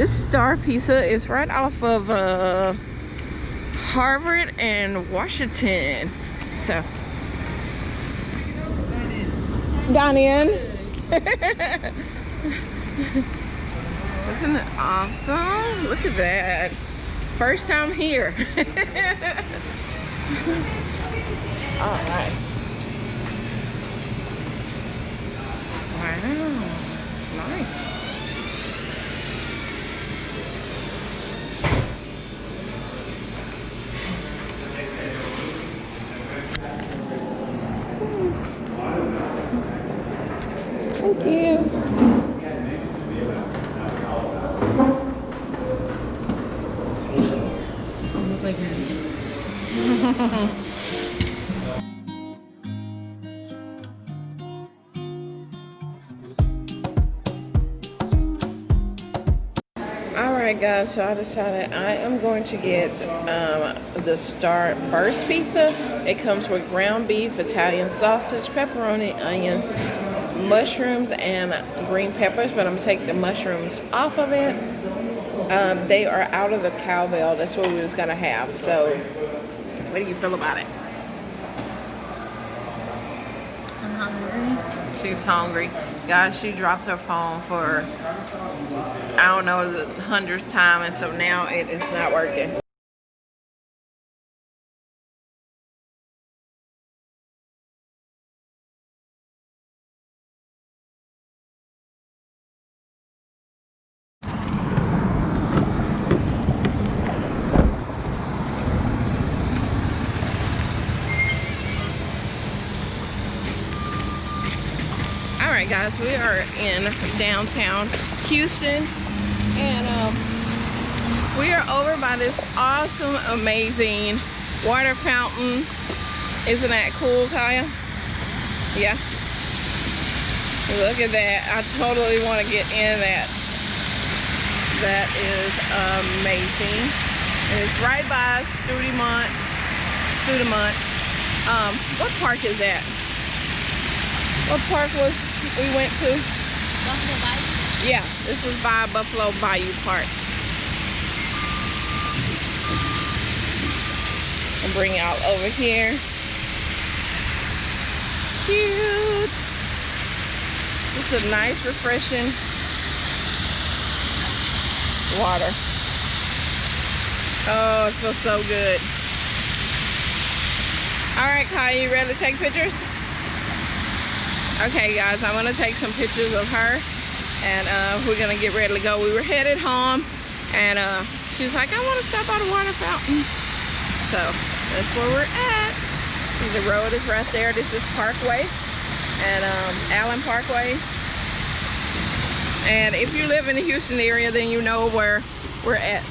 This Star Pizza is right off of Harvard and Washington. So, dine in. Isn't it awesome? Look at that. First time here. All right. Wow, it's nice. Thank you. Look like Alright guys, so I decided I am going to get the Star Burst Pizza. It comes with ground beef, Italian sausage, pepperoni, onions, mushrooms, and green peppers, but I'm going to take the mushrooms off of it. They are out of the cowbell. That's what we was going to have. So, what do you feel about it? I'm hungry. She's hungry. Guys, she dropped her phone for, I don't know, the 100th time, and so now it is not working. Alright guys, we are in downtown Houston, and we are over by this awesome, amazing water fountain. Isn't that cool, Kaya? Yeah. Look at that. I totally want to get in that. That is amazing. And it's right by Studemont. What park is that? What park was we went to? Buffalo Bayou? Yeah, this is by Buffalo Bayou Park. I'll bring y'all over here. Cute. This is a nice, refreshing water. Oh, it feels so good. All right, Kai, you ready to take pictures? Okay guys, I'm gonna take some pictures of her, and we're gonna get ready to go. We were headed home, and she's like, I want to stop by the water fountain. So that's where we're at. See, the road is right there. This is Parkway, and Allen Parkway. And if you live in the Houston area, then you know where we're at.